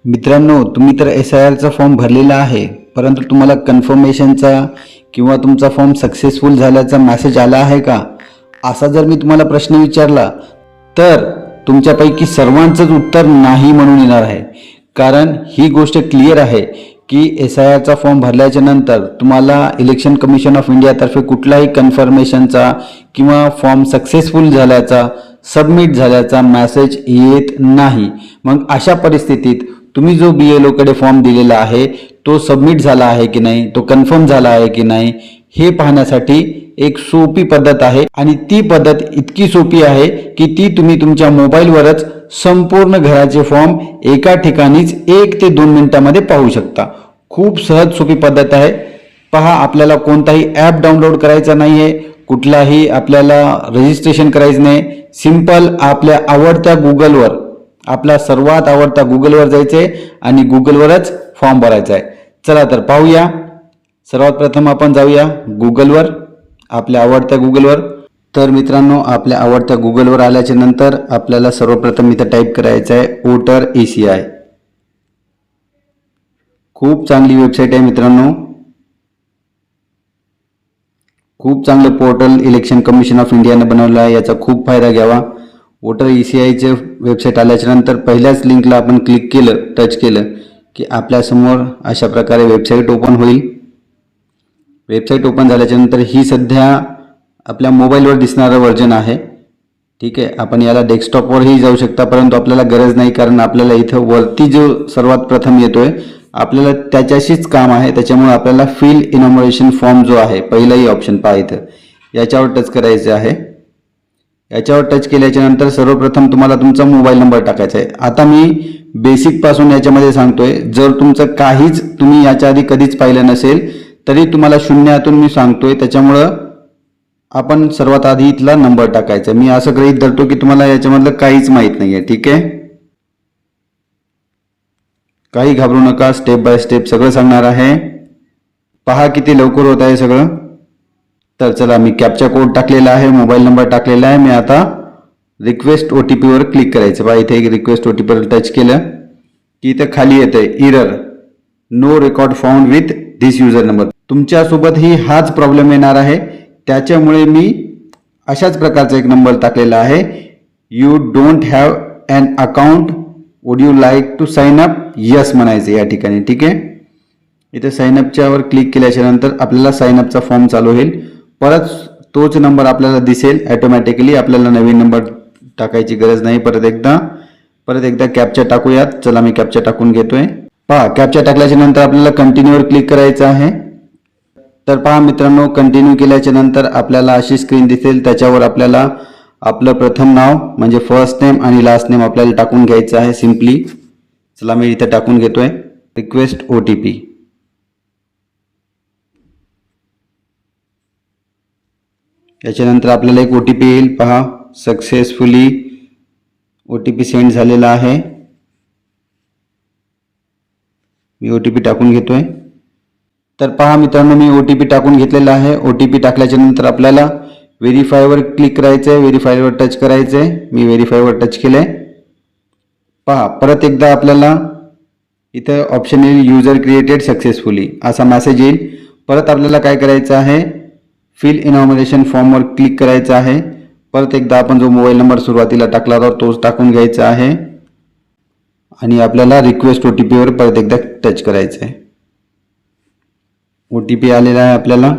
मित्रांनो, तुम्ही तर SIRचा फॉर्म भरलेला आहे, परंतु तुम्हाला कन्फर्मेशनचा किंवा तुमचा फॉर्म सक्सेसफुल झाल्याचा मेसेज आला आहे का? असा जर मी तुम्हाला प्रश्न विचारला तर तुमच्यापैकी सर्वांचंच उत्तर नाही म्हणून येणार आहे. कारण ही गोष्ट क्लिअर आहे की SIRचा फॉर्म भरल्याच्या नंतर तुम्हाला इलेक्शन कमिशन ऑफ इंडियातर्फे कुठलाही कन्फर्मेशनचा किंवा फॉर्म सक्सेसफुल झाल्याचा, सबमिट झाल्याचा मेसेज येत नाही. मग अशा परिस्थितीत तुम्ही जो BLO कडे फॉर्म दिलेला आहे तो सबमिट झाला आहे की नाही, तो कन्फर्म झाला आहे की नाही हे पाहण्यासाठी एक सोपी पद्धत आहे आणि ती पद्धत इतकी सोपी आहे की ती तुम्ही तुमच्या मोबाईलवरच संपूर्ण घराचे फॉर्म एका ठिकाणीच 1 ते 2 मिनिटांमध्ये पाहू शकता. खूप सहज सोपी पद्धत आहे. पहा, आपल्याला कोणताही ॲप डाउनलोड करायचा नाही आहे, कुठलाही आपल्याला रजिस्ट्रेशन करायचं नाही. सिंपल आपल्या आवडत्या गुगलवर, आपला सर्वात आवडता गुगलवर जायचे आणि गुगलवरच फॉर्म भरायचा आहे. चला तर पाहूया. सर्वात प्रथम आपण जाऊया गुगलवर, आपल्या आवडत्या गुगलवर. तर मित्रांनो, आपल्या आवडत्या गुगलवर आल्याच्या नंतर आपल्याला सर्वप्रथम इथं टाईप करायचं आहे वोटर ECI. खूप चांगली वेबसाईट आहे मित्रांनो, खूप चांगलं पोर्टल इलेक्शन कमिशन ऑफ इंडियाने बनवलं आहे. याचा खूप फायदा घ्यावा. वोटर ECIचे वेबसाईट आल्याच्या नंतर पहिल्याच लिंकला आपण क्लिक केलं, टच केलं की आपल्यासमोर अशा प्रकारे वेबसाईट ओपन होईल. वेबसाईट ओपन झाल्याच्या नंतर ही सध्या आपल्या मोबाईलवर दिसणारं व्हर्जन आहे. ठीक आहे, आपण याला डेस्कटॉपवरही जाऊ शकता, परंतु आपल्याला गरज नाही, कारण आपल्याला इथं वरती जो सर्वात प्रथम येतोय आपल्याला त्याच्याशीच काम आहे. त्याच्यामुळे आपल्याला फिल इनॉमरेशन फॉर्म जो आहे पहिलाही ऑप्शन पहा इथं, याच्यावर टच करायचं आहे. याच्यावर टच केल्याच्या नंतर सर्वप्रथम तुम्हाला तुमचा मोबाईल नंबर टाकायचा आहे. आता मी बेसिक पासून याच्यामध्ये सांगतोय. जर तुमचं काहीच तुम्ही याच्या आधी कधीच पाहिलं नसेल तरी तुम्हाला शून्यातून मी सांगतोय, त्याच्यामुळं आपण सर्वात आधी इथला नंबर टाकायचा. मी असं गृहीत धरतो की तुम्हाला याच्यामधलं काहीच माहीत नाही आहे. ठीक आहे, काही घाबरू नका, स्टेप बाय स्टेप सगळं सांगणार आहे. पहा किती लवकर होत आहे सगळं. तर चला, मी कॅप्चा कोड टाकलेला आहे, मोबाईल नंबर टाकलेला आहे. मी आता रिक्वेस्ट OTP वर क्लिक करायचं. पहा इथे एक रिक्वेस्ट OTP वर टच केलं की इथं खाली येतंय error, no record found with this user number. तुमच्यासोबतही हाच प्रॉब्लेम येणार आहे, त्याच्यामुळे मी अशाच प्रकारचा एक नंबर टाकलेला आहे. You don't have an account, would you like to sign up, yes म्हणायचं या ठिकाणी. ठीक आहे, इथे साइनअपच्यावर क्लिक केल्याच्या नंतर आपल्याला साइनअपचा फॉर्म चालू होईल. परत तोच नंबर आपल्याला दिसेल ऑटोमॅटिकली. आपल्याला नवीन नंबर टाकायची गरज नाही. परत एकदा कॅप्चा टाकूयात. चला, मी कॅप्चा टाकून घेतोय. पहा, कॅप्चा टाकल्याच्या नंतर आपल्याला कंटिन्यूवर क्लिक करायचं आहे. तर पहा मित्रांनो, कंटिन्यू केल्याच्या नंतर आपल्याला अशी स्क्रीन दिसेल. त्याच्यावर आपल्याला आपलं प्रथम नाव म्हणजे फर्स्ट नेम आणि लास्ट नेम आपल्याला टाकून घ्यायचं आहे सिम्पली. चला, मी इथे टाकून घेतोय रिक्वेस्ट OTP. याच्यानंतर आपल्याला एक OTP येईल. पहा, सक्सेसफुली OTP सेंड झालेला आहे. मी OTP टाकून घेतोय. तर पहा मित्रांनो, मी OTP टाकून घेतलेला आहे. OTP टाकल्याच्या नंतर आपल्याला व्हेरीफायवर क्लिक करायचं आहे, व्हेरीफायवर टच करायचं आहे. मी व्हेरीफायवर टच केलंय. पहा, परत एकदा आपल्याला इथं ऑप्शन येईल युजर क्रिएटेड सक्सेसफुली असा मेसेज येईल. परत आपल्याला काय करायचं आहे, फिल इनॉमरेशन फॉर्मवर क्लिक करायचं आहे. परत एकदा आपण जो मोबाईल नंबर सुरुवातीला टाकला होता तोच टाकून घ्यायचा आहे आणि आपल्याला रिक्वेस्ट OTP वर परत एकदा टच करायचं आहे. OTP आलेला आहे आपल्याला.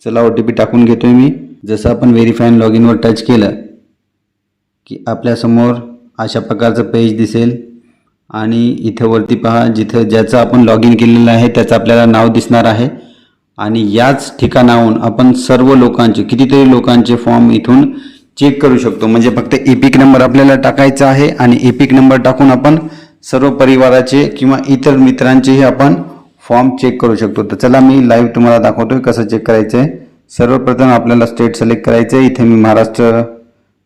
चला, OTP टाकून घेतोय मी. जसं आपण व्हेरीफाय लॉग इनवर टच केलं की आपल्यासमोर अशा प्रकारचं पेज दिसेल आणि इथं वरती पहा, जिथं ज्याचं आपण लॉग इन केलेलं आहे त्याचं आपल्याला नाव दिसणार आहे आणि याच ठिकाणाहून आपण सर्व लोकांचे, कितीतरी लोकांचे फॉर्म इथून चेक करू शकतो. म्हणजे फक्त एपिक नंबर आपल्याला टाकायचा आहे आणि एपिक नंबर टाकून आपण सर्व परिवाराचे किंवा इतर मित्रांचेही आपण फॉर्म चेक करू शकतो. तर चला, मी लाईव्ह तुम्हाला दाखवतोय कसं चेक करायचं आहे. सर्वप्रथम आपल्याला स्टेट सिलेक्ट करायचं आहे. इथे मी महाराष्ट्र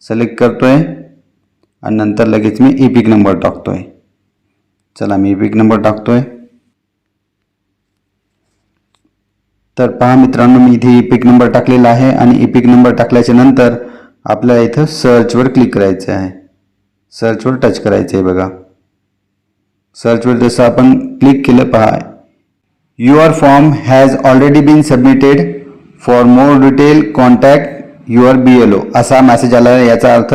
सिलेक्ट करतोय आणि नंतर लगेच मी एपिक नंबर टाकतोय. चला, मी एपिक नंबर टाकतोय. तर पहा मित्रांनो, मी इथे एपिक नंबर टाकलेला आहे आणि एपिक नंबर टाकल्याच्या नंतर आपल्याला इथं सर्चवर क्लिक करायचं आहे. सर्चवर टच करायचं आहे. बघा, सर्चवर जसं आपण क्लिक केलं पहा, your form has already been submitted, for more detail contact your BLO असा मेसेज आला. याचा अर्थ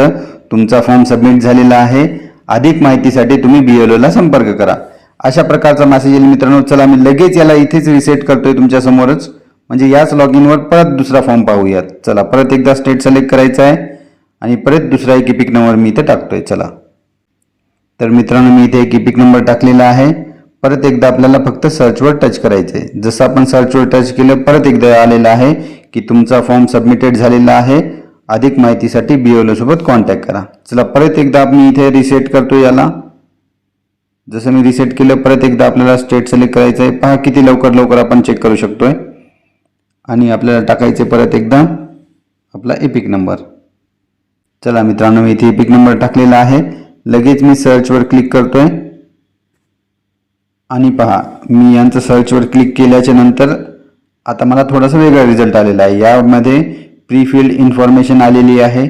तुमचा फॉर्म सबमिट झालेला आहे, अधिक माहितीसाठी तुम्ही BLO ला संपर्क करा. अशा प्रकारचा मेसेज येईल मित्रांनो. चला मी लगेच याला इथेच रिसेट करतोय तुमच्या समोरच, म्हणजे याच लॉग इनवर परत दुसरा फॉर्म पाहूयात. चला परत एकदा स्टेट सिलेक्ट करायचा आहे आणि परत दुसरा एक इपिक नंबर मी इथे टाकतोय. चला तर मित्रांनो मी इथे एक इपिक नंबर टाकलेला आहे. परत एकदा आपल्याला फक्त सर्चवर टच करायचं आहे. जसं आपण सर्चवर टच केलं परत एकदा आलेलं आहे की तुमचा फॉर्म सबमिटेड झालेला आहे, अधिक माहितीसाठी BLO सोबत कॉन्टॅक्ट करा. चला परत एकदा मी इथे रिसेट करतो याला. जसं मी रिसेट केलं परत एकदा आपल्याला स्टेट सिलेक्ट करायचं आहे. पहा किती लवकर आपण चेक करू शकतोय. आणि आपल्याला टाकायचे परत एकदा आपला इपिक नंबर. चला मित्रांनो मी इथे इपिक नंबर टाकलेला आहे. लगेच मी सर्चवर क्लिक करतोय आणि पहा मी यांचं सर्चवर क्लिक केल्याच्या नंतर आता मला थोडासा वेगळा रिझल्ट आलेला आहे. यामध्ये प्रीफिल्ड इन्फॉर्मेशन आलेली आहे,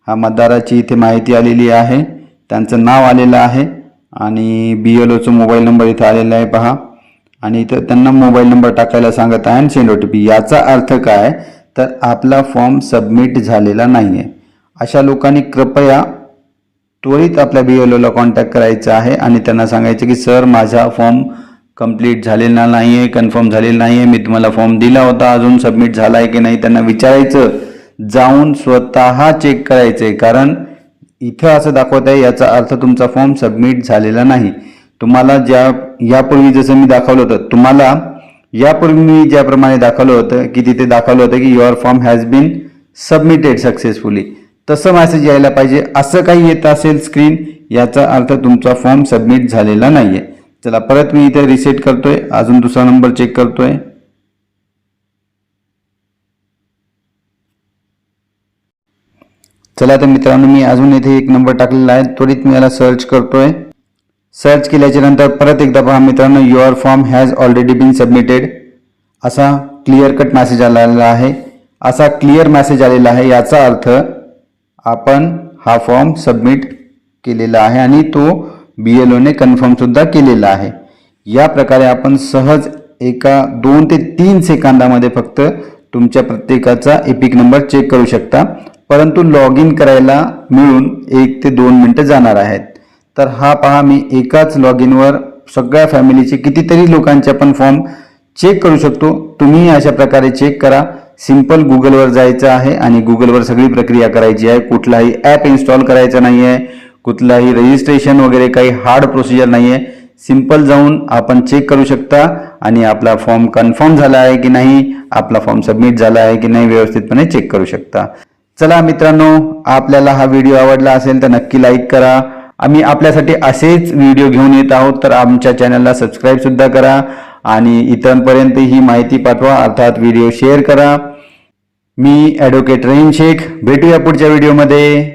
हा मतदाराची इथे माहिती आलेली आहे, त्यांचं नाव आलेलं आहे आणि BLOचा मोबाईल नंबर इथे आलेला आहे पहा. आणि इथं त्यांना मोबाईल नंबर टाकायला सांगत आहे आणि सेंड OTP. याचा अर्थ काय तर आपला फॉर्म सबमिट झालेला नाही आहे. अशा लोकांनी कृपया त्वरित आपल्या BLOला कॉन्टॅक्ट करायचा आहे आणि त्यांना सांगायचं की सर माझा फॉर्म कंप्लीट झालेला नाही आहे, कन्फर्म झालेला नाही आहे, मी तुम्हाला फॉर्म दिला होता, अजून सबमिट झाला आहे की नाही त्यांना विचारायचं, जाऊन स्वतः चेक करायचं आहे. कारण इथं असं दाखवत आहे याचा अर्थ तुमचा फॉर्म सबमिट झालेला नाही. तुम्हाला यापूर्वी जसं मी दाखवलं होतं, तुम्हाला यापूर्वी मी ज्याप्रमाणे दाखवलं होतं की तिथे दाखवलं होतं की your form has been submitted successfully, तसं मेसेज यायला पाहिजे. असं काही येत असेल स्क्रीन, याचा अर्थ तुमचा फॉर्म सबमिट झालेला नाहीये. चला परत मी इथे रिसेट करतोय, अजून दुसरा नंबर चेक करतोय. चला तर मित्रांनो मी अजून इथे एक नंबर टाकलेला आहे. त्वरित मी याला सर्च करतोय. सर्च केल्याच्या नंतर परत एकदा पहा मित्रांनो, your form has already been submitted असा क्लिअर कट मेसेज आलेला आहे. असा क्लिअर मेसेज आलेला आहे याचा अर्थ आपण हा फॉर्म सबमिट केलेला आहे आणि तो BLOने कन्फर्म सुद्धा केलेला आहे. या प्रकारे आपण सहज एका 2 ते 3 सेकंदामध्ये फक्त तुमच्या प्रत्येकाचा इपिक नंबर चेक करू शकता. परंतु लॉग इन करायला मिळून 1 ते 2 मिनिटं जाणार आहेत. तर हा पहा मी एकाच लॉग इनवर सगळ्या फॅमिलीचे कितीतरी लोकांचे आपण फॉर्म चेक करू शकतो. तुम्ही अशा प्रकारे चेक करा. सिंपल गुगलवर जायचं आहे आणि गुगलवर सगळी प्रक्रिया करायची आहे. कुठलाही ॲप इन्स्टॉल करायचा नाही आहे, कुठलाही रजिस्ट्रेशन वगैरे काही हार्ड प्रोसिजर नाही आहे. सिंपल जाऊन आपण चेक करू शकता आणि आपला फॉर्म कन्फर्म झाला आहे की नाही, आपला फॉर्म सबमिट झाला आहे की नाही व्यवस्थितपणे चेक करू शकता. चला मित्रांनो, आपल्याला हा व्हिडिओ आवडला असेल तर नक्की लाईक करा. आम्ही आपल्यासाठी असेच व्हिडिओ घेऊन येत आहोत, तर आमच्या चॅनलला सबस्क्राईब सुद्धा करा आणि इतरांपर्यंत ही माहिती पाठवा, अर्थात व्हिडिओ शेअर करा. मी ॲडव्होकेट रहीम शेख, भेटूया पुढच्या व्हिडिओमध्ये.